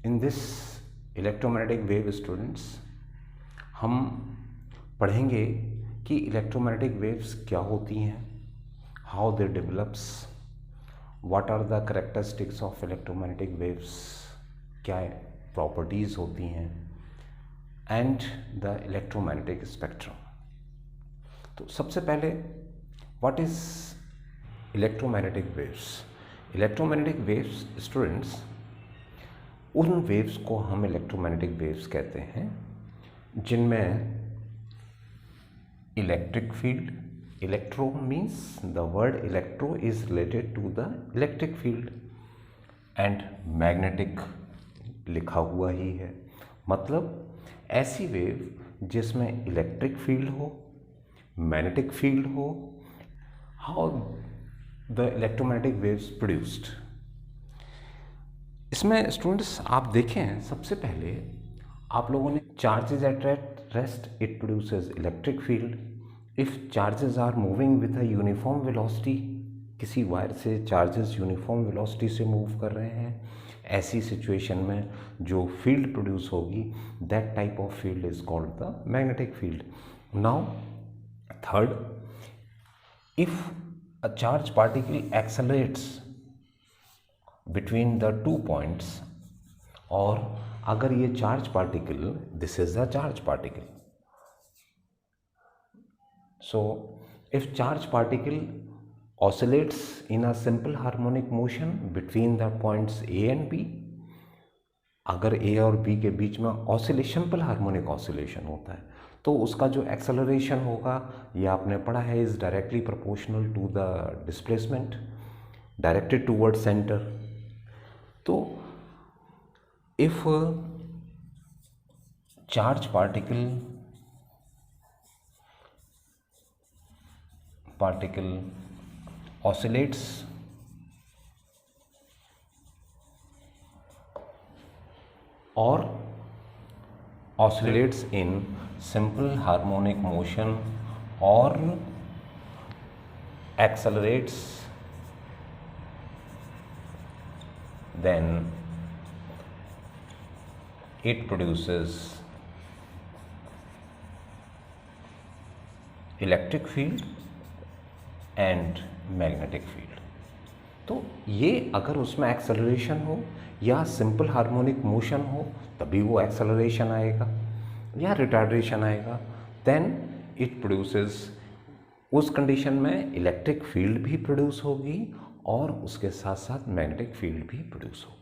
In this electromagnetic wave students, हम पढ़ेंगे कि इलेक्ट्रोमैग्नेटिक वेव्स क्या होती हैं, how they develops, what are the characteristics of electromagnetic waves, क्या प्रॉपर्टीज़ होती हैं, एंड द इलेक्ट्रोमैग्नेटिक स्पेक्ट्रम। तो सबसे पहले what is electromagnetic waves. Electromagnetic waves students, उन वेव्स को हम इलेक्ट्रोमैग्नेटिक वेव्स कहते हैं जिनमें electric field, electro means the word electro is related to the electric field and magnetic लिखा हुआ ही है, मतलब ऐसी वेव जिसमें इलेक्ट्रिक फील्ड हो, मैग्नेटिक फील्ड हो। How the electromagnetic waves produced. इसमें स्टूडेंट्स आप देखें, सबसे पहले आप लोगों ने charges at rest it produces electric field. If charges are moving with a uniform velocity, किसी वायर से चार्जेस यूनिफॉर्म वेलोसिटी से मूव कर रहे हैं, ऐसी सिचुएशन में जो फील्ड प्रोड्यूस होगी, that type of field is called the magnetic field. Now third, if a charge particle accelerates between the 2 points, और अगर ये charge particle, this is the charge particle, so if charge particle oscillates in a simple harmonic motion between the points A and B, अगर A और B के बीच में oscillation, simple harmonic oscillation होता है, तो उसका जो एक्सेलरेशन होगा, ये आपने पढ़ा है, is directly proportional to the displacement directed toward centre. तो इफ चार्ज पार्टिकल ऑसिलेट्स और oscillates in simple harmonic motion or accelerates, then it produces electric field and magnetic field। तो ये अगर उसमें एक्सेलरेशन हो या सिंपल हार्मोनिक मोशन हो, तभी वो एक्सेलरेशन आएगा या रिटार्डेशन आएगा, देन इट प्रोड्यूसेस, उस कंडीशन में इलेक्ट्रिक फील्ड भी प्रोड्यूस होगी और उसके साथ साथ मैग्नेटिक फील्ड भी प्रोड्यूस होगी।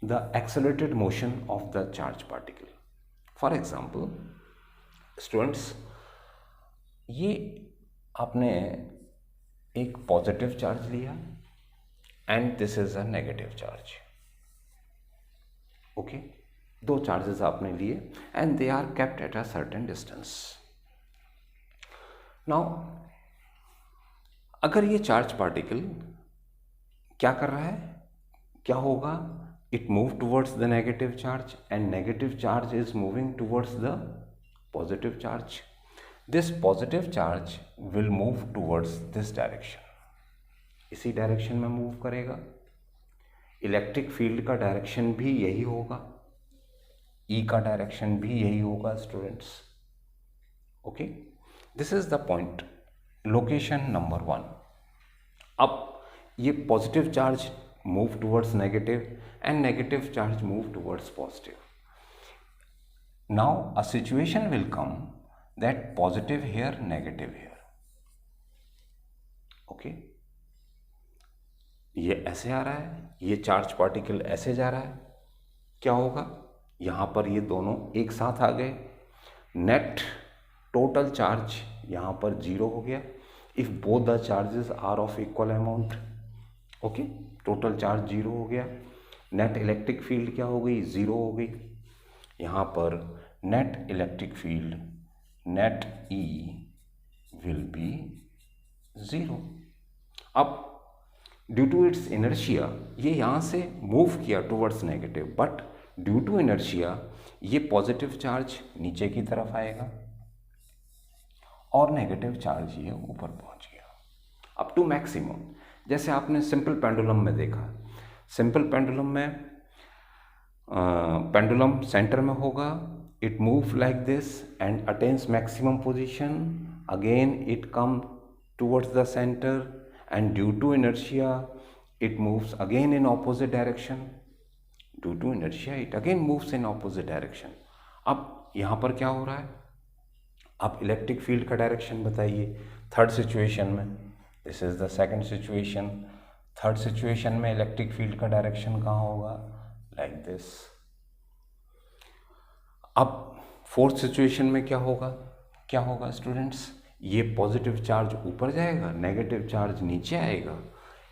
The accelerated motion of the charge particle. For example, students, ये आपने एक पॉजिटिव चार्ज लिया and this is a negative charge, okay. दो चार्जेस आपने लिए and they are kept at a certain distance. Now अगर ये चार्ज पार्टिकल क्या कर रहा है, क्या होगा, it move towards the negative charge and negative charge is moving towards the positive charge. This positive charge will move towards this direction, इसी direction में मूव करेगा। इलेक्ट्रिक फील्ड का डायरेक्शन भी यही होगा, ई का डायरेक्शन भी यही होगा students, okay. This is the point, location number 1। अब ये positive charge move towards negative and negative charge move towards positive. Now a situation will come that positive here, negative here, okay। ये ऐसे आ रहा है, ये चार्ज पार्टिकल ऐसे जा रहा है, क्या होगा, यहाँ पर ये दोनों एक साथ आ गए, नेट टोटल चार्ज यहाँ पर 0 हो गया। If both the charges are of equal amount, okay, total charge 0 हो गया। नेट इलेक्ट्रिक फील्ड क्या हो गई, 0 हो गई। यहाँ पर net electric field, net E will be 0. अब ड्यू टू इट्स इनर्शिया ये यहाँ से मूव किया towards negative, but due to inertia ये पॉजिटिव चार्ज नीचे की तरफ आएगा और नेगेटिव चार्ज ये ऊपर पहुँच गया अप टू मैक्सिमम। जैसे आपने सिंपल पेंडुलम में देखा, सिंपल पेंडुलम में पेंडुलम सेंटर में होगा, it moves like this and attains maximum position, again it comes towards the center and due to inertia it moves again in opposite direction, due to inertia it again moves in opposite direction. अब यहाँ पर क्या हो रहा है, आप electric field का direction बताइए थर्ड सिचुएशन में, this is the second situation, third situation में इलेक्ट्रिक फील्ड का डायरेक्शन कहाँ होगा, लाइक दिस। अब फोर्थ सिचुएशन में क्या होगा स्टूडेंट्स, ये पॉजिटिव चार्ज ऊपर जाएगा, नेगेटिव चार्ज नीचे आएगा।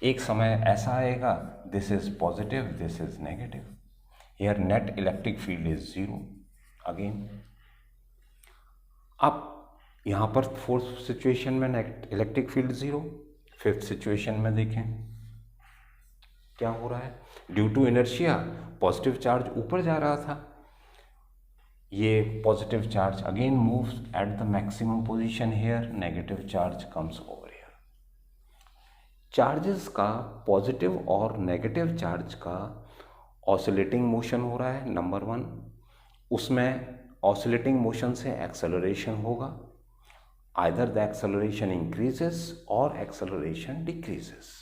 एक समय ऐसा आएगा, this is positive, this is negative, here net electric field is 0 again. अब यहाँ पर फोर्थ सिचुएशन में इलेक्ट्रिक फील्ड 0, फिफ्थ सिचुएशन में देखें क्या हो रहा है, due to inertia positive charge ऊपर जा रहा था, ये positive charge again moves at the maximum position here, negative charge comes over here. Charges का पॉजिटिव और नेगेटिव चार्ज का ऑसिलेटिंग मोशन हो रहा है नंबर 1, उसमें ऑसिलेटिंग मोशन से एक्सेलरेशन होगा, आइदर द एक्सेलरेशन इंक्रीजेस और एक्सेलरेशन डिक्रीजेस।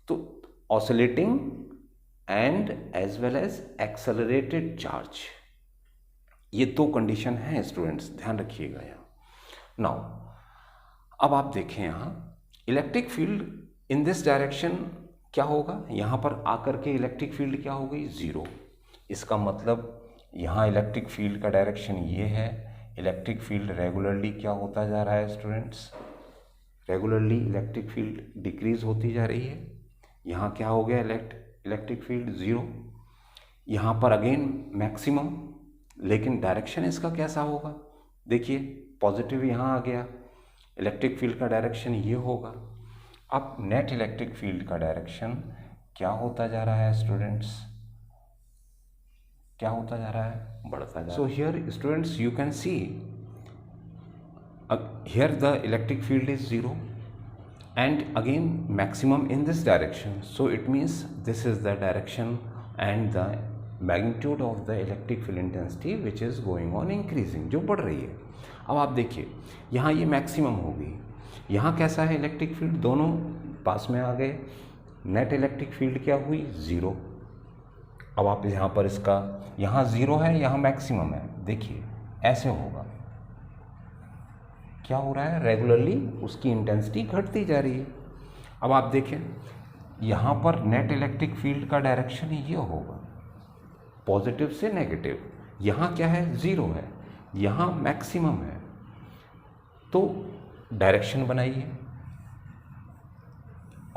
तो oscillating and as well as accelerated charge, ये दो कंडीशन हैं स्टूडेंट्स, ध्यान रखिएगा यहाँ। नाउ अब आप देखें यहाँ electric field in this direction क्या होगा, यहाँ पर आकर के इलेक्ट्रिक फील्ड क्या हो गई 0। इसका मतलब यहाँ इलेक्ट्रिक फील्ड का डायरेक्शन ये है, इलेक्ट्रिक फील्ड रेगुलरली क्या होता जा रहा है students, regularly electric field decrease होती जा रही है। यहाँ क्या हो गया, इलेक्ट्रिक फील्ड 0, यहाँ पर अगेन मैक्सिमम, लेकिन डायरेक्शन इसका कैसा होगा, देखिए पॉजिटिव यहाँ आ गया, इलेक्ट्रिक फील्ड का डायरेक्शन ये होगा। अब नेट इलेक्ट्रिक फील्ड का डायरेक्शन क्या होता जा रहा है स्टूडेंट्स, क्या होता जा रहा है, बढ़ता जा रहा है। So here students you can see here the electric field is 0 and again maximum in this direction, so it means this is the direction and the magnitude of the electric field intensity which is going on increasing, जो बढ़ रही है। अब आप देखिए यहाँ ये maximum हो गई, यहाँ कैसा है इलेक्ट्रिक फील्ड, दोनों पास में आ गए, नेट इलेक्ट्रिक फील्ड क्या हुई 0। अब आप यहाँ पर इसका, यहाँ 0 है, यहाँ मैक्सिमम है, देखिए ऐसे होगा, क्या हो रहा है, रेगुलरली उसकी इंटेंसिटी घटती जा रही है। अब आप देखें यहाँ पर नेट इलेक्ट्रिक फील्ड का डायरेक्शन ये होगा पॉजिटिव से नेगेटिव, यहाँ क्या है 0 है, यहाँ मैक्सिमम है, तो डायरेक्शन बनाइए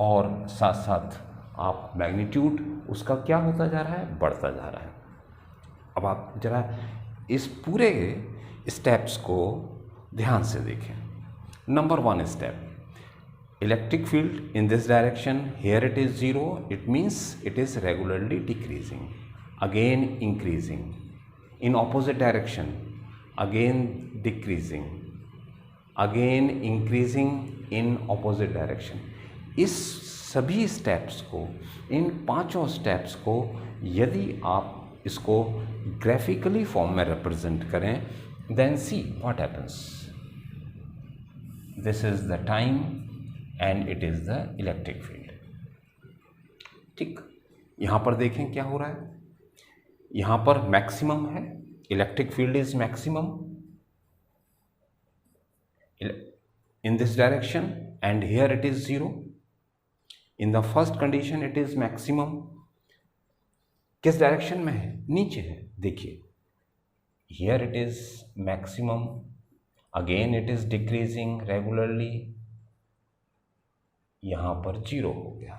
और साथ साथ आप मैग्नीट्यूड उसका क्या होता जा रहा है, बढ़ता जा रहा है। अब आप जरा इस पूरे स्टेप्स को ध्यान से देखें। Number 1 step, electric field in this direction, here it is 0, it means it is regularly decreasing, again increasing, in opposite direction again decreasing, again increasing in opposite direction. इस सभी स्टेप्स को, इन पांचों स्टेप्स को यदि आप इसको ग्राफिकली फॉर्म में represent करें, then see what happens. This is the time and it is the electric field. ठीक, यहाँ पर देखें क्या हो रहा है, यहाँ पर मैक्सिमम है, electric field is maximum in this direction and here it is 0. In the first condition it is maximum, किस डायरेक्शन में है, नीचे है, देखिए here it is maximum, again it is decreasing regularly, यहाँ पर 0 हो गया।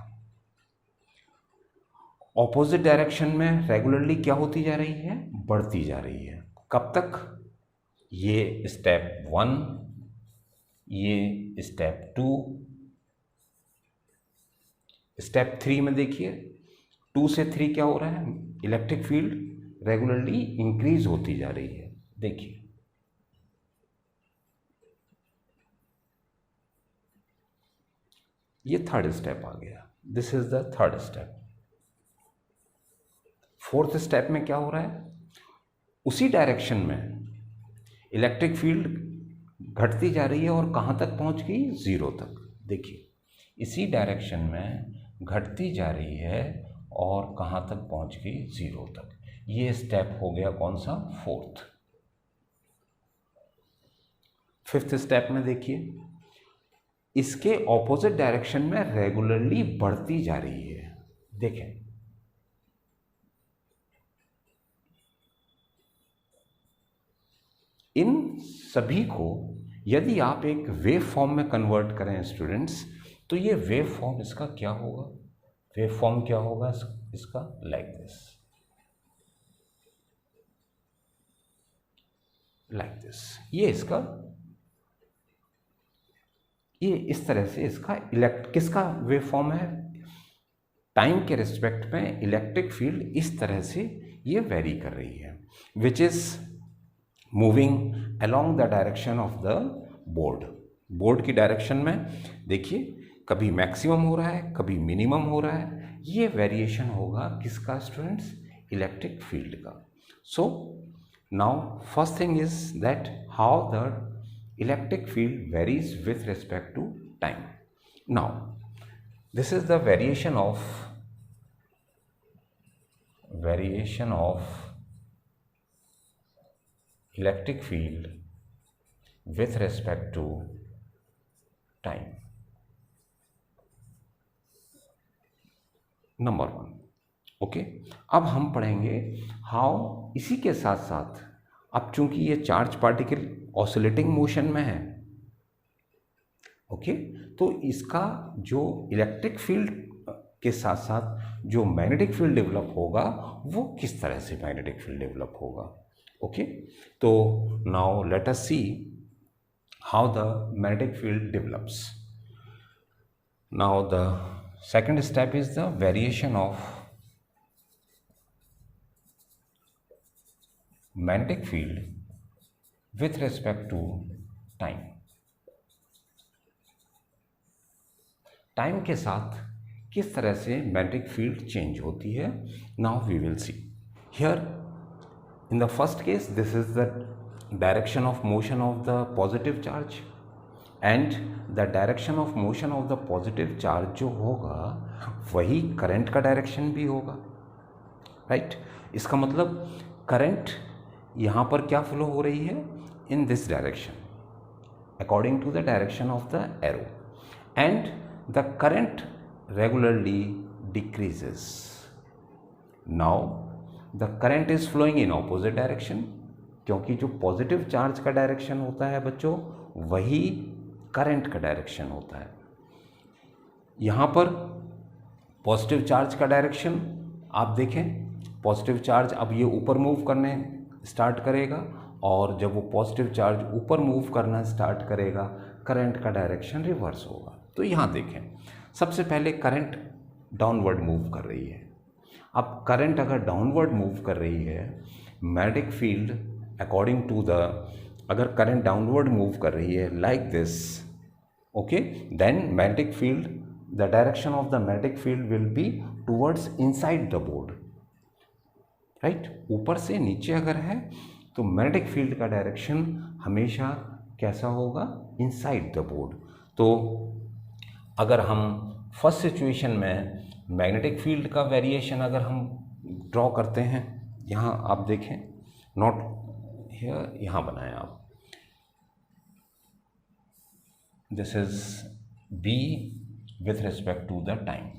ऑपोजिट डायरेक्शन में रेगुलरली क्या होती जा रही है, बढ़ती जा रही है। कब तक, ये स्टेप 1 ये स्टेप 2। स्टेप 3 में देखिए 2 से 3 क्या हो रहा है, इलेक्ट्रिक फील्ड रेगुलरली इंक्रीज होती जा रही है। देखिए ये थर्ड स्टेप आ गया, this is the third step. Fourth step में क्या हो रहा है, उसी डायरेक्शन में इलेक्ट्रिक फील्ड घटती जा रही है और कहाँ तक पहुँच गई, 0 तक। देखिए इसी डायरेक्शन में घटती जा रही है और कहाँ तक पहुँच गई, 0 तक। ये स्टेप हो गया कौन सा, फोर्थ। फिफ्थ स्टेप में देखिए इसके ऑपोजिट डायरेक्शन में रेगुलरली बढ़ती जा रही है। देखें इन सभी को यदि आप एक वेव फॉर्म में कन्वर्ट करें स्टूडेंट्स, तो ये वेव फॉर्म इसका क्या होगा, वेव फॉर्म क्या होगा इसका, लाइक दिस, लाइक दिस। ये इसका, ये इस तरह से इसका किसका वेव फॉर्म है, टाइम के रिस्पेक्ट में इलेक्ट्रिक फील्ड इस तरह से ये वेरी कर रही है, which is moving along the direction of the board. Board की डायरेक्शन में देखिए कभी मैक्सिमम हो रहा है, कभी मिनिमम हो रहा है। ये वेरिएशन होगा किसका स्टूडेंट्स, इलेक्ट्रिक फील्ड का। So now first thing is that how the electric field varies with respect to time. Now this is the variation of electric field with respect to time. Number 1 okay. अब हम पढ़ेंगे how, इसी के साथ साथ अब चूंकि ये चार्ज पार्टिकल ऑसिलेटिंग मोशन में है, ओके, तो इसका जो इलेक्ट्रिक फील्ड के साथ साथ जो मैग्नेटिक फील्ड डेवलप होगा वो किस तरह से मैग्नेटिक फील्ड डेवलप होगा, ओके। तो now let us see how the magnetic field develops. Now the second step is the variation of magnetic field with respect to time. Time के साथ किस तरह से मैग्नेटिक फील्ड चेंज होती है, now we will see here. In the first case this is the direction of motion of the positive charge and the direction of motion of the positive charge जो होगा वही current का direction भी होगा, right. इसका मतलब current यहाँ पर क्या फ्लो हो रही है, in this direction according to the direction of the arrow, and the current regularly decreases. Now the current is flowing in opposite direction, क्योंकि जो पॉजिटिव चार्ज का डायरेक्शन होता है बच्चों वही करंट का डायरेक्शन होता है। यहाँ पर पॉजिटिव चार्ज का डायरेक्शन आप देखें, पॉजिटिव चार्ज अब ये ऊपर मूव करने स्टार्ट करेगा और जब वो पॉजिटिव चार्ज ऊपर मूव करना स्टार्ट करेगा करंट का डायरेक्शन रिवर्स होगा। तो यहाँ देखें सबसे पहले करंट डाउनवर्ड मूव कर रही है। अब करंट अगर डाउनवर्ड मूव कर रही है, magnetic field according to the, अगर करंट डाउनवर्ड मूव कर रही है like this, okay, then magnetic field, the direction of the magnetic field will be towards inside the board, right. ऊपर से नीचे अगर है तो मैग्नेटिक फील्ड का डायरेक्शन हमेशा कैसा होगा, इनसाइड द बोर्ड। तो अगर हम फर्स्ट सिचुएशन में मैग्नेटिक फील्ड का वेरिएशन अगर हम ड्रॉ करते हैं, यहाँ आप देखें, नॉट हियर, यहाँ बनाएं आप, this is B with respect to the time,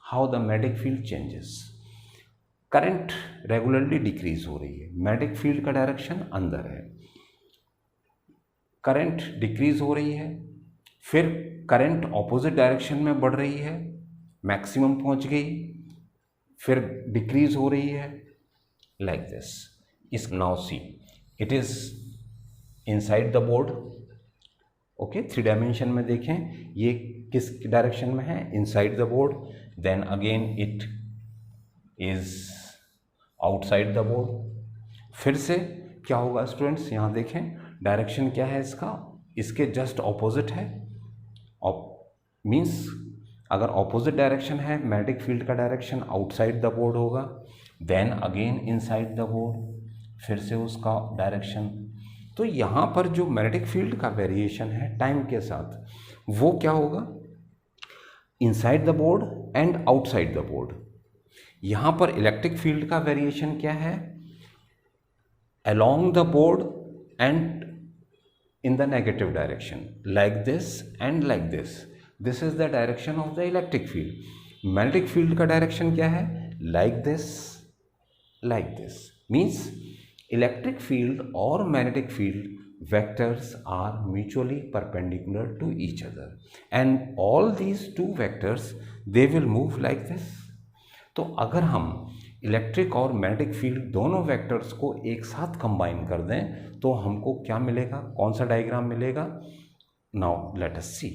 how the magnetic field changes. Current regularly decrease हो रही है, मैग्नेटिक फील्ड का डायरेक्शन अंदर है, करंट डिक्रीज हो रही है, फिर करंट ऑपोजिट डायरेक्शन में बढ़ रही है, मैक्सिमम पहुंच गई, फिर डिक्रीज हो रही है लाइक दिस। इस now see it is inside the board, okay, 3 dimension में देखें ये किस डायरेक्शन में है, inside the board, then again it is outside the board. फिर से क्या होगा स्टूडेंट्स, यहाँ देखें डायरेक्शन क्या है इसका, इसके जस्ट ऑपोजिट है, मीन्स अगर ऑपोजिट डायरेक्शन है मैग्नेटिक फील्ड का डायरेक्शन आउटसाइड द बोर्ड होगा, then again inside the board, फिर से उसका डायरेक्शन। तो यहाँ पर जो मैग्नेटिक फील्ड का वेरिएशन है टाइम के साथ वो क्या होगा, inside the board and outside the board. यहाँ पर इलेक्ट्रिक फील्ड का वेरिएशन क्या है, along the board and in the negative direction, like this and like this. This is the direction of the electric field. Magnetic field का direction क्या है, like this, like this. Means electric field और magnetic field vectors are mutually perpendicular to each other, and all these two vectors they will move like this. तो अगर हम electric और magnetic field दोनों vectors को एक साथ कंबाइन कर दें तो हमको क्या मिलेगा, कौन सा डायग्राम मिलेगा। Now let us see,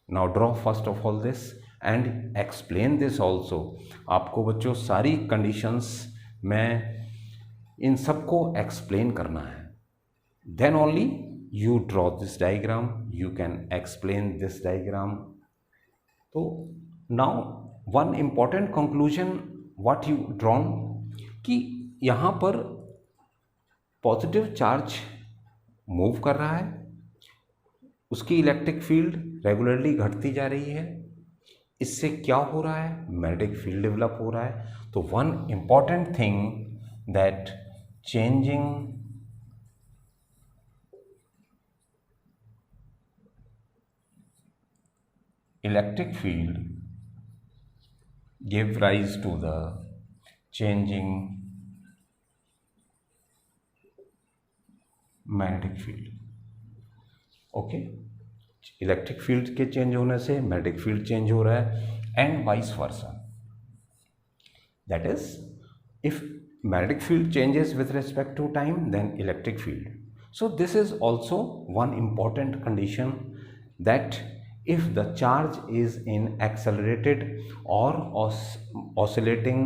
now draw first of all this and explain this also. आपको बच्चों सारी कंडीशंस में इन सबको एक्सप्लेन करना है, then only you draw this diagram, you can explain this diagram. तो now one important conclusion what you drawn, कि यहाँ पर पॉजिटिव चार्ज मूव कर रहा है, उसकी इलेक्ट्रिक फील्ड रेगुलरली घटती जा रही है, इससे क्या हो रहा है, मैग्नेटिक फील्ड डेवलप हो रहा है। तो one important thing that changing electric field give rise to the changing magnetic field. Okay, electric field के चेंज होने से मैग्नेटिक फील्ड चेंज हो रहा है and vice versa. That is if magnetic field changes with respect to time then electric field. So this is also one important condition that if the charge is in accelerated or oscillating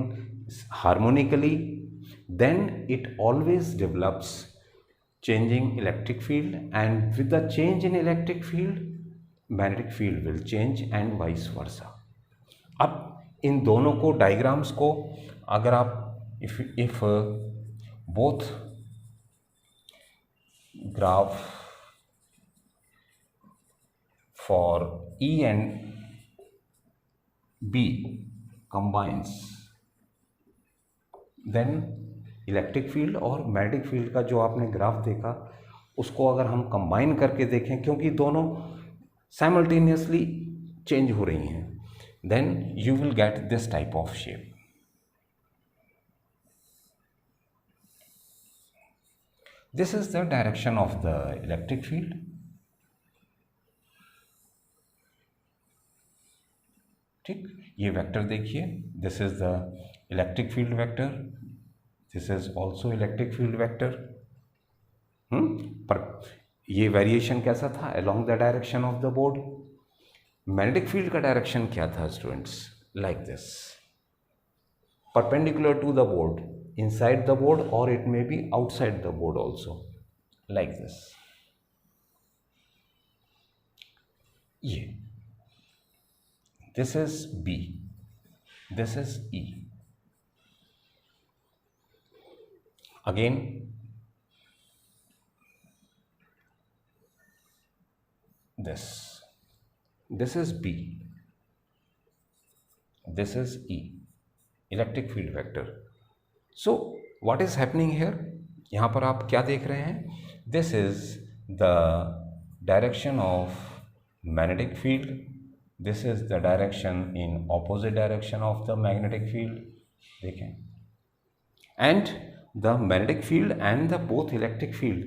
harmonically, then it always develops changing electric field, and with the change in electric field magnetic field will change and vice versa. अब इन दोनों को diagrams को अगर आप if both graph for E and B combines, then electric field और magnetic field का जो आपने ग्राफ देखा उसको अगर हम कंबाइन करके देखें, क्योंकि दोनों साइमल्टेनियसली चेंज हो रही हैं, then you will get this type of shape. This is the direction of the electric field. ठीक, ये वेक्टर देखिए, this is the electric field vector, this is also electric field vector. पर ये variation कैसा था, along the direction of the board. Magnetic field का direction क्या था students, like this, perpendicular to the board, inside the board और it may be outside the board also, like this. ये this is B, this is E. Again this is B, this is E, electric field vector. So what is happening here, यहाँ पर आप क्या देख रहे हैं, this is the direction of magnetic field, this is the direction in opposite direction of the magnetic field, देखें, and the magnetic field and the both electric field,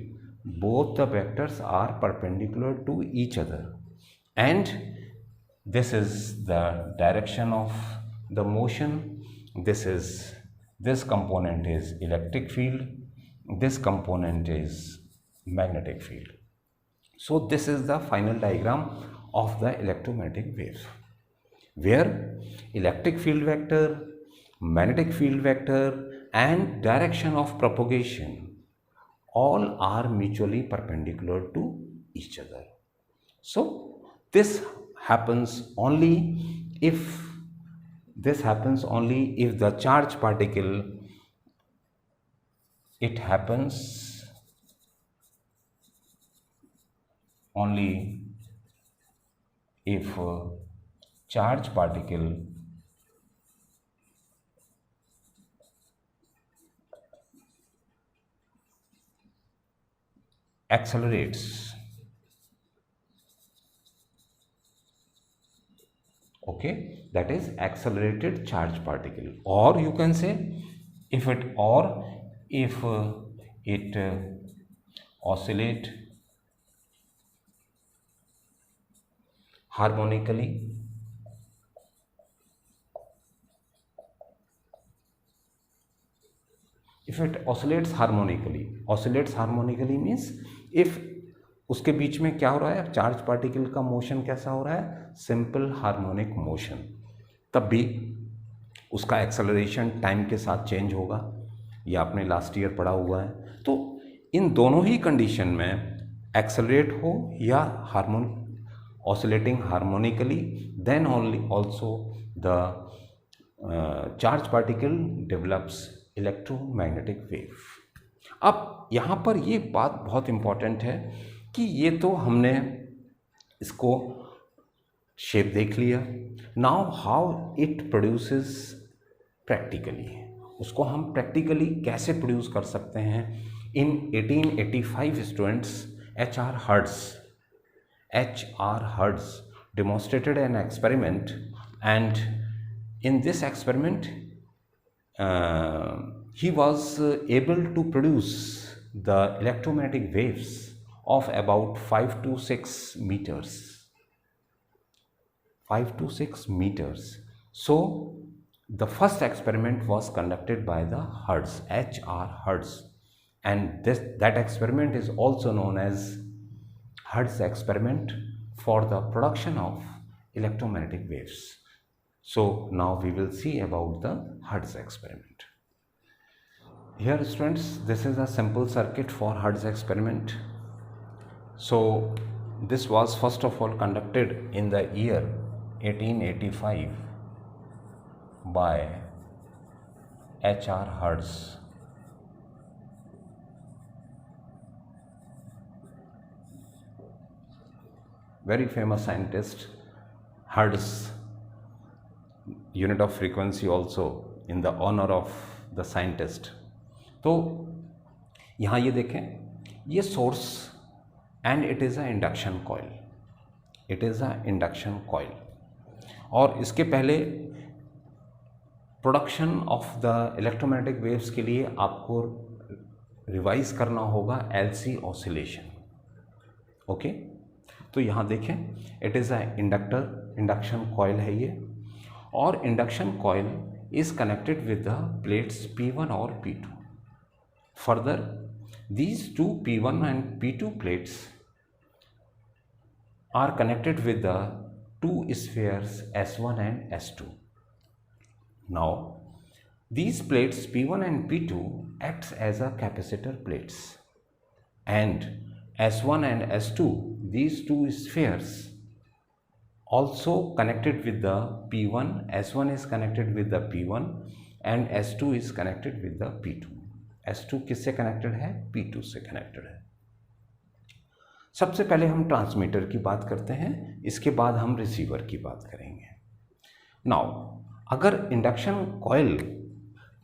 both the vectors are perpendicular to each other, and this is the direction of the motion, this component is electric field, this component is magnetic field. So this is the final diagram of the electromagnetic wave, where electric field vector, magnetic field vector and direction of propagation all are mutually perpendicular to each other. So this happens only if the charge particle, it happens only if charge particle accelerates, okay, that is accelerated charge particle, or you can say if it oscillate harmonically, if it oscillates harmonically means if उसके बीच में क्या हो रहा है, charge particle का motion कैसा हो रहा है, सिंपल हार्मोनिक मोशन, तब भी उसका एक्सेलरेशन टाइम के साथ चेंज होगा, ये आपने लास्ट ईयर पढ़ा हुआ है। तो इन दोनों ही कंडीशन में एक्सेलरेट हो या oscillating harmonically, then only also the charge particle develops electromagnetic wave. अब यहाँ पर ये बात बहुत इम्पॉर्टेंट है कि ये तो हमने इसको शेप देख लिया, now how it produces practically, उसको हम प्रैक्टिकली कैसे प्रोड्यूस कर सकते हैं। इन 1885 students H.R. Hertz demonstrated an experiment, and in this experiment he was able to produce the electromagnetic waves of about 5 to 6 meters. 5 to 6 meters. So the first experiment was conducted by the Hertz, H.R. Hertz, and that experiment is also known as Hertz experiment for the production of electromagnetic waves. So now we will see about the Hertz experiment. Here students, this is a simple circuit for Hertz experiment. So this was first of all conducted in the year 1885 by H.R. Hertz. Very famous scientist. Hertz unit of frequency also in the honor of the scientist. तो यहाँ ये देखें, ये source and it is a induction coil, और इसके पहले production of the electromagnetic waves के लिए आपको रिवाइज करना होगा LC ऑसिलेशन, ओके। तो यहाँ देखें, it is a induction coil है ये, और induction coil is connected with the plates P1 और P2. Further, these two P1 and P2 plates are connected with the two spheres S1 and S2. Now, these plates P1 and P2 acts as a capacitor plates, and S1 and S2, these two spheres also connected with the P1, S1 is connected with the P1 and S2 is connected with the P2. S2 किससे connected है, P2 से connected है। सबसे पहले हम transmitter की बात करते हैं, इसके बाद हम रिसीवर की बात करेंगे। नाउ अगर इंडक्शन कॉइल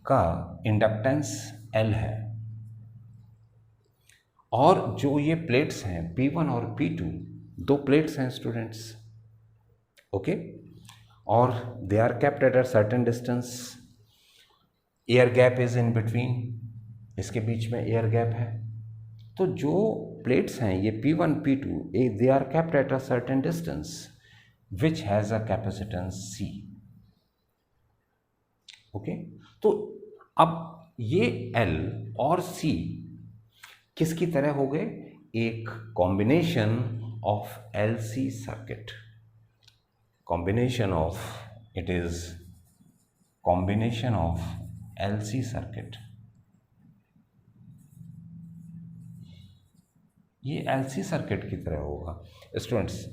का इंडक्टेंस L है और जो ये प्लेट्स हैं P1 और P2, दो प्लेट्स हैं स्टूडेंट्स, ओके, और they are kept at a certain distance, air gap is in between, इसके बीच में एयर गैप है। तो जो प्लेट्स हैं ये P1 P2, they are kept at a certain distance which has a capacitance C, okay. तो अब ये L और C किसकी तरह हो गए, एक combination of LC circuit, combination of it is combination of LC circuit. ये LC सर्किट की तरह होगा स्टूडेंट्स,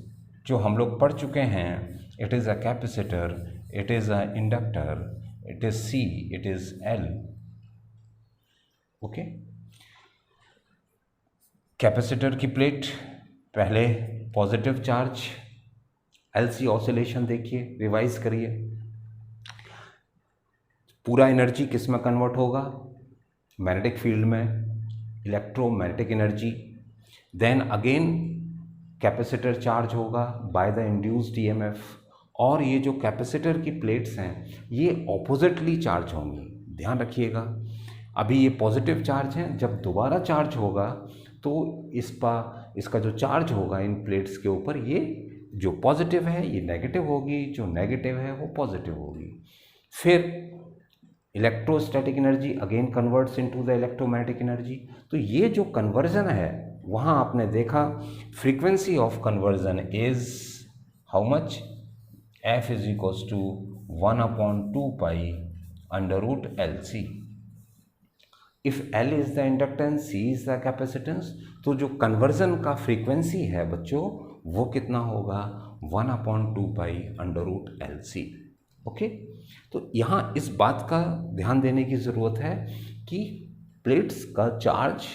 जो हम लोग पढ़ चुके हैं. It is a capacitor, it is an inductor, it is C, it is L. Okay, capacitor की प्लेट पहले पॉजिटिव चार्ज, LC ऑसिलेशन देखिए, रिवाइज करिए. पूरा एनर्जी किस में कन्वर्ट होगा? मैग्नेटिक फील्ड में, electromagnetic energy. Then again capacitor charge होगा बाय द इंड्यूस्ड EMF. और ये जो कैपेसिटर की प्लेट्स हैं ये ऑपोजिटली चार्ज होंगी, ध्यान रखिएगा. अभी ये पॉजिटिव चार्ज है, जब दोबारा चार्ज होगा तो इसका जो चार्ज होगा इन प्लेट्स के ऊपर, ये जो पॉजिटिव है ये नेगेटिव होगी, जो नेगेटिव है वो पॉजिटिव होगी. फिर electrostatic energy again converts into the electromagnetic energy. तो ये जो कन्वर्जन है वहाँ आपने देखा frequency of conversion is how much? F is equals to 1/2 pi under root LC. If L is the inductance, C is the capacitance, तो जो conversion का फ्रीक्वेंसी है बच्चों वो कितना होगा? 1/2 pi under root LC. Okay, तो यहाँ इस बात का ध्यान देने की ज़रूरत है कि प्लेट्स का चार्ज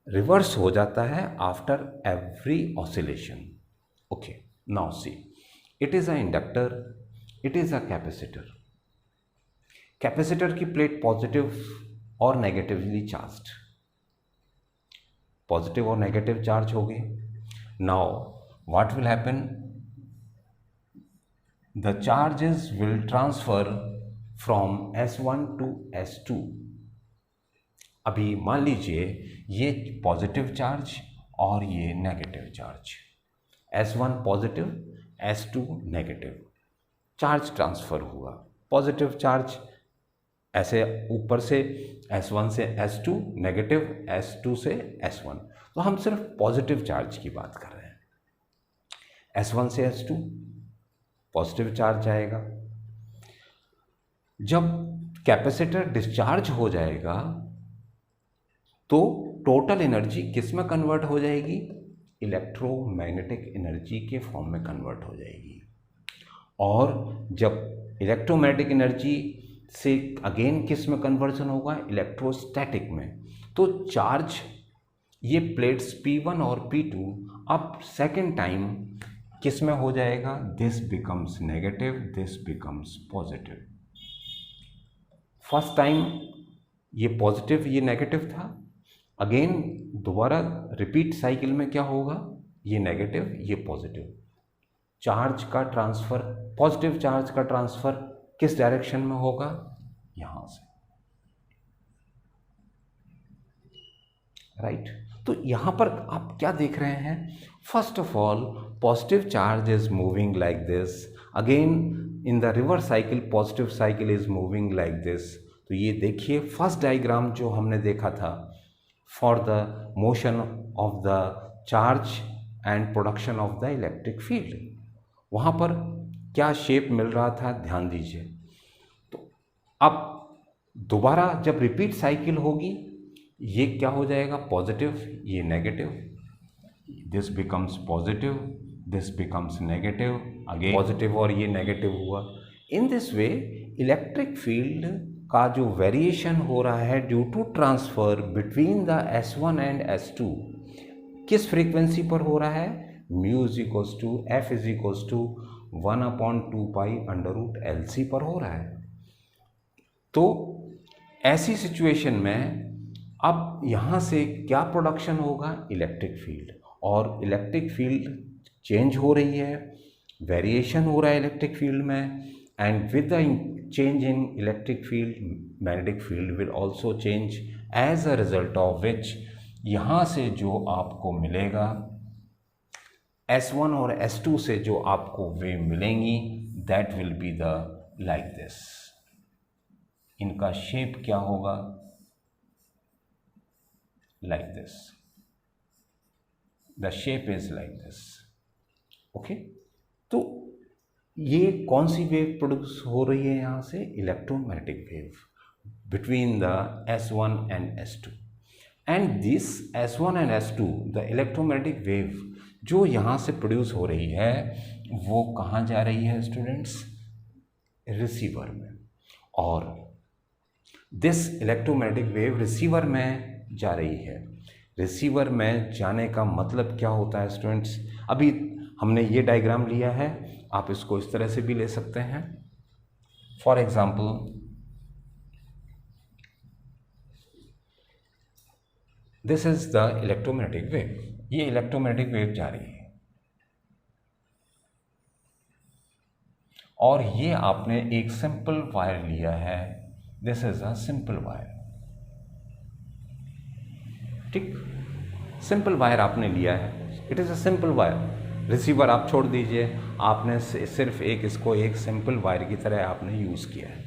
रिवर्स हो जाता है after every oscillation. Okay, now see, it is an inductor, it is a capacitor. Capacitor की प्लेट पॉजिटिव और नेगेटिवली चार्ज्ड, पॉजिटिव और नेगेटिव चार्ज हो गए. Now what will happen? The charges will transfer from S1 to S2. अभी मान लीजिए ये positive charge और ये negative charge, S1 positive, S2 negative, charge transfer हुआ. पॉजिटिव चार्ज ऐसे ऊपर से S1 से S2, नेगेटिव S2 से S1. तो हम सिर्फ पॉजिटिव चार्ज की बात कर रहे हैं. S1 से S2 पॉजिटिव चार्ज जाएगा. जब कैपेसिटर डिस्चार्ज हो जाएगा तो टोटल एनर्जी किस में कन्वर्ट हो जाएगी? इलेक्ट्रोमैग्नेटिक एनर्जी के फॉर्म में कन्वर्ट हो जाएगी. और जब इलेक्ट्रोमैग्नेटिक एनर्जी से अगेन किस में कन्वर्जन होगा? इलेक्ट्रोस्टैटिक में. तो चार्ज ये प्लेट्स P1 और P2 अब सेकेंड टाइम किस में हो जाएगा? This becomes negative, this becomes positive. First time ये पॉजिटिव ये नेगेटिव था, अगेन दोबारा रिपीट साइकिल में क्या होगा? ये नेगेटिव ये पॉजिटिव. चार्ज का ट्रांसफ़र, पॉजिटिव चार्ज का ट्रांसफ़र किस डायरेक्शन में होगा? यहाँ से, राइट. तो यहाँ पर आप क्या देख रहे हैं? First of all positive charge is moving like this, again in the reverse cycle positive cycle is moving like this. तो ये देखिए फर्स्ट डायग्राम जो हमने देखा था for the motion of the charge and production of the electric field, वहाँ पर क्या शेप मिल रहा था? ध्यान दीजिए. तो अब दोबारा जब रिपीट साइकिल होगी ये क्या हो जाएगा? पॉजिटिव ये negative, this becomes positive, this becomes negative, again positive और ये नेगेटिव हुआ. In this way electric field का जो वेरिएशन हो रहा है due to transfer between the S1 and S2 किस फ्रीक्वेंसी पर हो रहा है? Mu is equals to F is equals to 1/2 pi under root LC पर हो रहा है. तो ऐसी सिचुएशन में अब यहाँ से क्या प्रोडक्शन होगा? Electric field. और इलेक्ट्रिक फील्ड चेंज हो रही है, वेरिएशन हो रहा है इलेक्ट्रिक फील्ड में, and with the change in electric field magnetic field will also change, as a result of which यहाँ से जो आपको मिलेगा S1 और S2 से जो आपको वेव मिलेंगी that will be the like this. इनका शेप क्या होगा? Like this. The shape is like this. Okay, तो ये कौन सी वेव प्रोड्यूस हो रही है यहाँ से? Electromagnetic wave between the S1 and S2। And this S1 and S2, the electromagnetic wave जो यहाँ से प्रोड्यूस हो रही है वो कहाँ जा रही है स्टूडेंट्स? रिसीवर में। और दिस इलेक्ट्रोमैग्नेटिक वेव रिसीवर में जा रही है। रिसीवर में जाने का मतलब क्या होता है स्टूडेंट्स? अभी हमने ये डायग्राम लिया है, आप इसको इस तरह से भी ले सकते हैं। For example, this is the electromagnetic wave. ये इलेक्ट्रोमैग्नेटिक वेव जा रही है और ये आपने एक सिंपल वायर लिया है। This is a simple wire. ठीक, सिंपल वायर आपने लिया है, it is a simple wire. Receiver आप छोड़ दीजिए, आपने सिर्फ इसको एक सिंपल वायर की तरह आपने यूज़ किया है।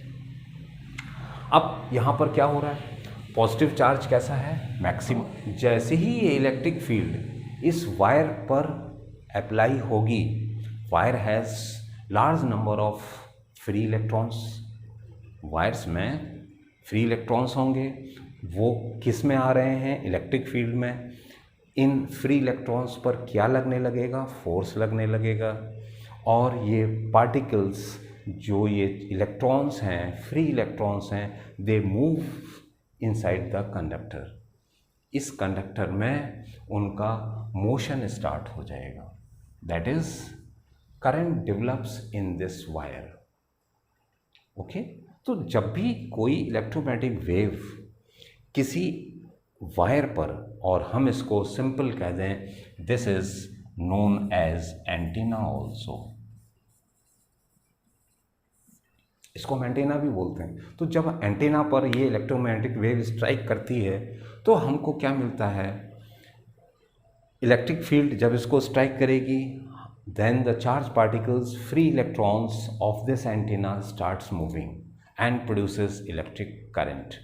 अब यहाँ पर क्या हो रहा है? पॉजिटिव चार्ज कैसा है? मैक्सिमम। जैसे ही ये इलेक्ट्रिक फील्ड इस वायर पर अप्लाई होगी, wire has large number of free electrons. Wires में फ्री इलेक्ट्रॉन्स होंगे, वो किस में आ रहे हैं? इलेक्ट्रिक फील्ड में। इन फ्री इलेक्ट्रॉन्स पर क्या लगने लगेगा? फोर्स लगने लगेगा। और ये पार्टिकल्स, जो ये इलेक्ट्रॉन्स हैं, फ्री इलेक्ट्रॉन्स हैं, they move inside the conductor. इस कंडक्टर में उनका मोशन स्टार्ट हो जाएगा। That is current develops in this wire. Okay, तो जब भी कोई इलेक्ट्रोमैग्नेटिक वेव किसी वायर पर, और हम इसको सिंपल कह दें, this is known as antenna also. इसको हम एंटीना भी बोलते हैं। तो जब एंटीना पर ये इलेक्ट्रोमैग्नेटिक वेव स्ट्राइक करती है तो हमको क्या मिलता है? इलेक्ट्रिक फील्ड जब इसको स्ट्राइक करेगी, then the charge particles, free electrons of this antenna starts moving and produces electric current,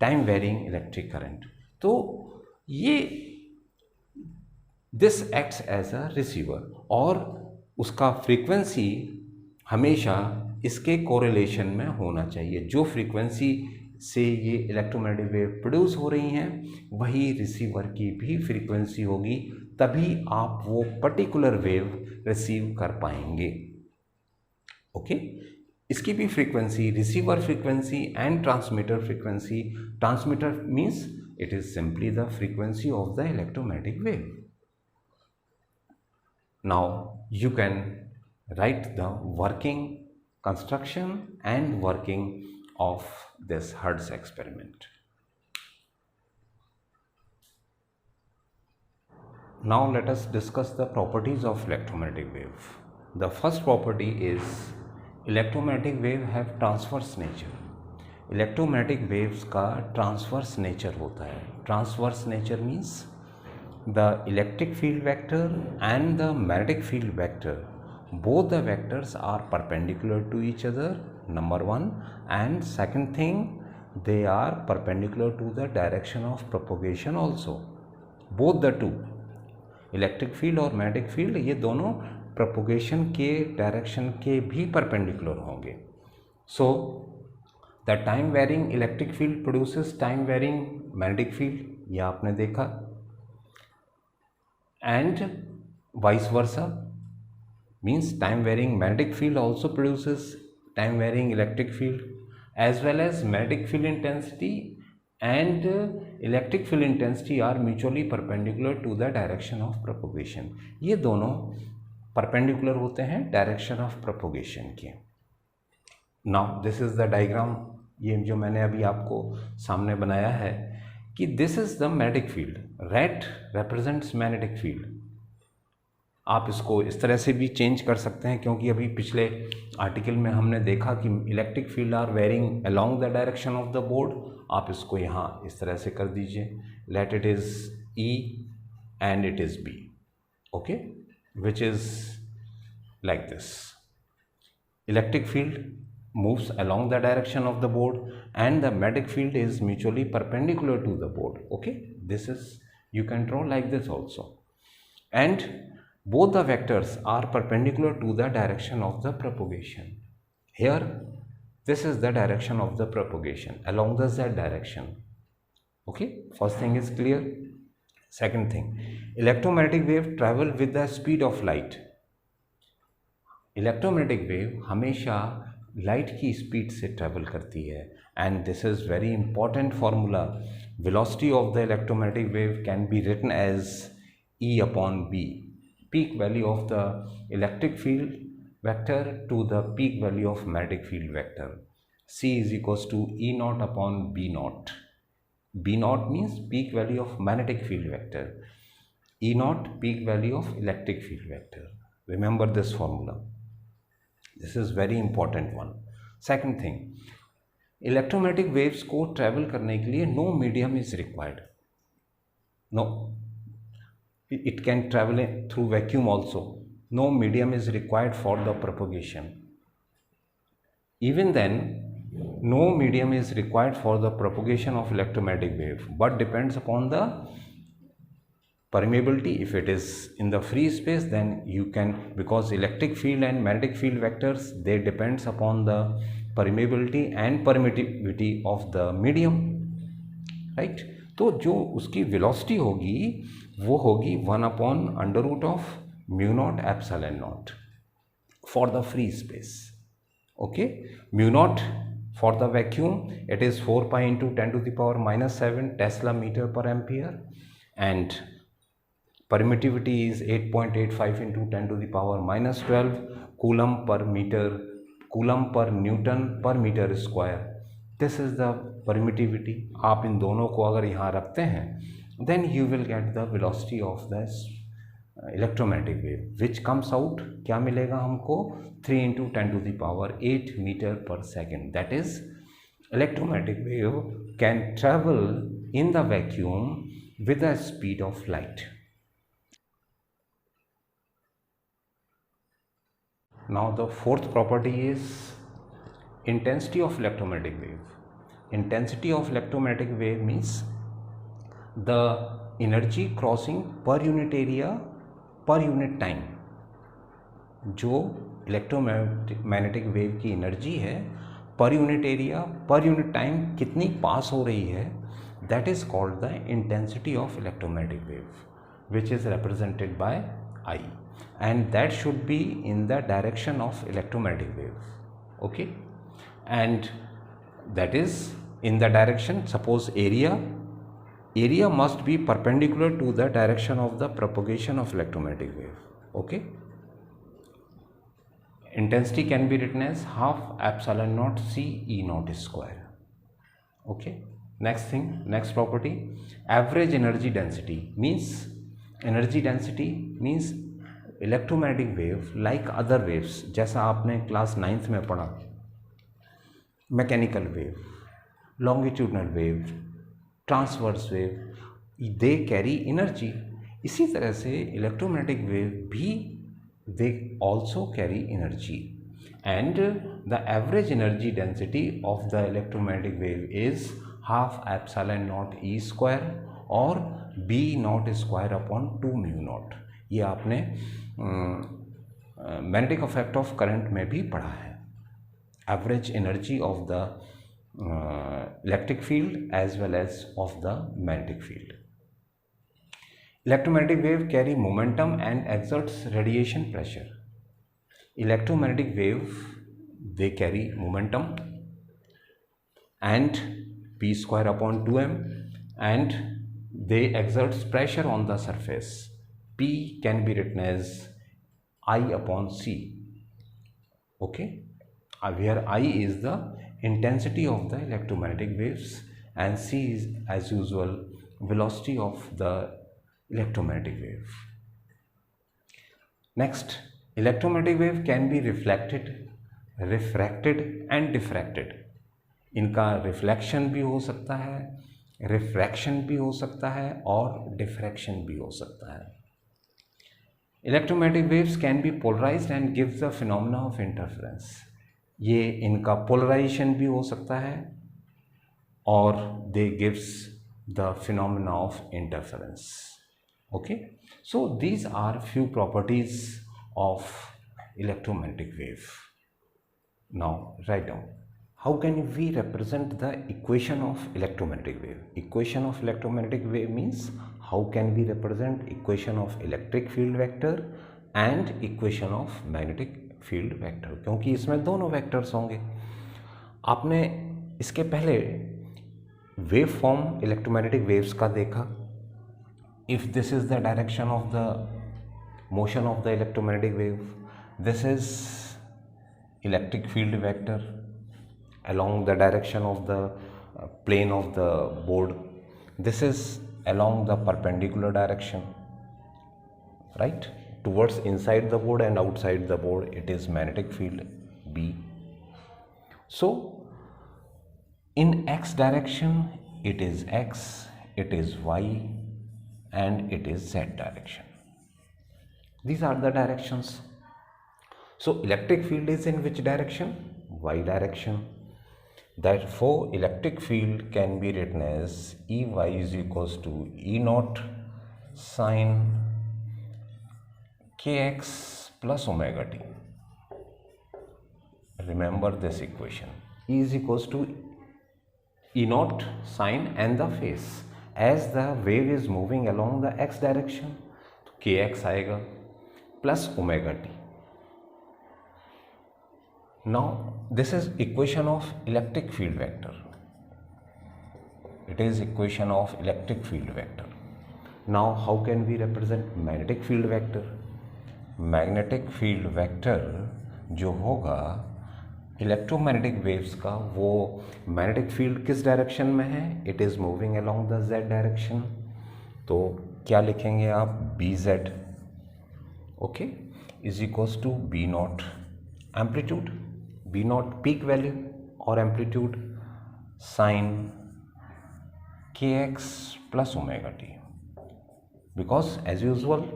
time varying electric current. तो ये this acts as a receiver, और उसका फ्रीक्वेंसी हमेशा इसके कोरिलेशन में होना चाहिए। जो फ्रीक्वेंसी से ये इलेक्ट्रोमैग्नेटिक वेव प्रोड्यूस हो रही हैं वही रिसीवर की भी फ्रीक्वेंसी होगी, तभी आप वो पर्टिकुलर वेव रिसीव कर पाएंगे। ओके, इसकी भी frequency, receiver frequency and transmitter frequency. Transmitter means it is simply the frequency of the electromagnetic wave. Now you can write the working, construction and working of this Hertz experiment. Now let us discuss the properties of electromagnetic wave. The first property is electromagnetic wave have transverse nature. Electromagnetic waves का transverse nature होता है। Transverse nature means the electric field vector and the magnetic field vector, both the vectors are perpendicular to each other, number one, and second thing, they are perpendicular to the direction of propagation also. Both the two, electric field और magnetic field, ये दोनों propagation के direction के भी perpendicular होंगे। So the time varying electric field produces time varying magnetic field, यह आपने देखा, and vice versa, means time varying magnetic field also produces time varying electric field, as well as magnetic field intensity and electric field intensity are mutually perpendicular to the direction of propagation. ये दोनों perpendicular होते हैं direction of propagation के। Now this is the diagram, ये जो मैंने अभी आपको सामने बनाया है कि this is the magnetic field, red represents magnetic field. आप इसको इस तरह से भी चेंज कर सकते हैं, क्योंकि अभी पिछले आर्टिकल में हमने देखा कि electric field are varying along the direction of the board. आप इसको यहाँ इस तरह से कर दीजिए, let it is E and it is B, okay, which is like this. Electric field moves along the direction of the board and the magnetic field is mutually perpendicular to the board. Okay, this is, you can draw like this also. and both the vectors are perpendicular to the direction of the propagation. Here this is the direction of the propagation along the z direction. Okay, first thing is clear. Second thing, electromagnetic wave travel with the speed of light. Electromagnetic wave हमेशा light की speed से travel करती है, and this is very important formula. Velocity of the electromagnetic wave can be written as E upon B, peak value of the electric field vector to the peak value of magnetic field vector. C is equals to E naught upon B naught. B naught means peak value of magnetic field vector. E naught peak value of electric field vector. Remember this formula. This is very important one. Second thing, electromagnetic waves को travel करने के लिए no medium is required. No, it can travel through vacuum also. No medium is required for the propagation. Even then, no medium is required for the propagation of electromagnetic wave, but depends upon the permeability. If it is in the free space, then you can, because electric field and magnetic field vectors, they depends upon the permeability and permittivity of the medium, right? तो जो उसकी velocity होगी वो होगी 1 upon under root of mu naught epsilon naught for the free space. Okay, mu naught for the vacuum, it is 4 pi into 10 to the power minus 7 Tesla meter per ampere, and permittivity is 8.85 into 10 to the power minus 12 coulomb per meter, coulomb per newton per meter square. This is the permittivity. आप इन दोनों को अगर यहाँ रखते हैं, then you will get the velocity of this electromagnetic wave, which comes out, क्या मिलेगा हमको, 3 into 10 to the power 8 meter per second. That is, electromagnetic wave can travel in the vacuum with the speed of light. Now the fourth property is intensity of electromagnetic wave. Intensity of electromagnetic wave means the energy crossing per unit area per unit time. जो electromagnetic wave की energy है per unit area per unit time कितनी पास हो रही है, that is called the intensity of electromagnetic wave, which is represented by I, and that should be in the direction of electromagnetic wave. Okay, and that is in the direction, suppose area must be perpendicular to the direction of the propagation of electromagnetic wave. Okay, intensity can be written as half epsilon naught C E naught square. Okay, next thing, next property, average energy density means electromagnetic wave like other waves, जैसा आपने class 9th में पढ़ा, mechanical wave, longitudinal wave, transverse wave, they carry energy. इसी तरह से electromagnetic wave भी they also carry energy, and the average energy density of the electromagnetic wave is half epsilon naught E square और B naught square upon 2 mu naught. ये आपने magnetic effect of current में भी पढ़ा है. Average energy of the electric field as well as of the magnetic field. Electromagnetic wave carry momentum and exerts radiation pressure. Electromagnetic wave, they carry momentum and p square upon 2m, and they exerts pressure on the surface. P can be written as I upon C. Okay, where I is the intensity of the electromagnetic waves and C is, as usual, velocity of the electromagnetic wave. Next, electromagnetic wave can be reflected, refracted and diffracted. इनका reflection भी हो सकता है, refraction भी हो सकता है और डिफ्रैक्शन भी हो सकता है. Electromagnetic waves can be polarized and gives the phenomena of interference. ये इनका पोलराइजेशन भी हो सकता है और they gives the phenomena of interference. Okay, so these are few properties of electromagnetic wave. Now write down, how can we represent the equation of electromagnetic wave? Equation of electromagnetic wave means how can we represent equation of electric field vector and equation of magnetic field vector, क्योंकि इसमें दोनों vectors होंगे. आपने इसके पहले wave form electromagnetic waves का देखा. If this is the direction of the motion of the electromagnetic wave, this is electric field vector along the direction of the plane of the board. This is along the perpendicular direction, right, towards inside the board and outside the board. It is magnetic field B. So in x direction it is x, it is y, and it is z direction. These are the directions. So electric field is in which direction? Y direction. Therefore electric field can be written as Ey is equals to E naught sine kx plus omega t. Remember this equation. E is equals to E naught sine and the phase. As the wave is moving along the x direction, तो kx आएगा plus omega t. Now this is equation of electric field vector. It is equation of electric field vector. Now how can we represent magnetic field vector? Magnetic field vector जो होगा electromagnetic waves का, वो magnetic field किस direction में है? It is moving along the z direction. तो क्या लिखेंगे आप? B z, okay, is equals to B naught amplitude, B naught peak value और एम्पलीट्यूड साइन के x plus omega t. Because as usual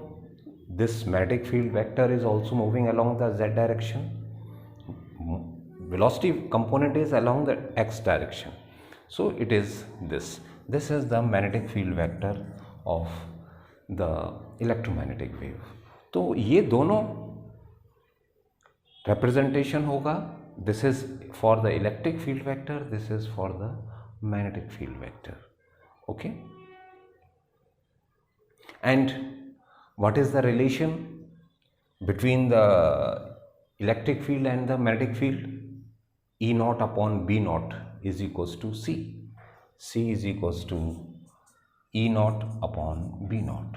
this magnetic field vector is also moving along the z direction. Velocity component is along the x direction, so it is this is the magnetic field vector of the electromagnetic wave. तो ये दोनों representation होगा. This is for the electric field vector, this is for the magnetic field vector. Okay, and what is the relation between the electric field and the magnetic field? E naught upon B naught is equals to C. C is equals to E naught upon B naught.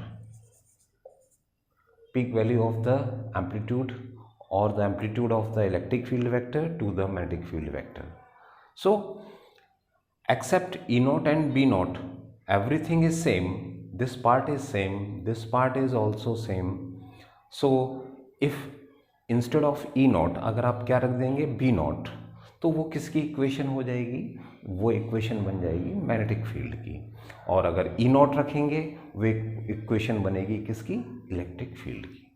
Peak value of the amplitude or the amplitude of the electric field vector to the magnetic field vector. So except E naught and B naught, everything is same. This part is same. This part is also same. So if instead of E naught अगर आप क्या रख देंगे? B naught, तो वो किसकी equation हो जाएगी? वो इक्वेशन बन जाएगी मैग्नेटिक फील्ड की. और अगर ई नॉट रखेंगे वो इक्वेशन बनेगी किसकी? इलेक्ट्रिक फील्ड की.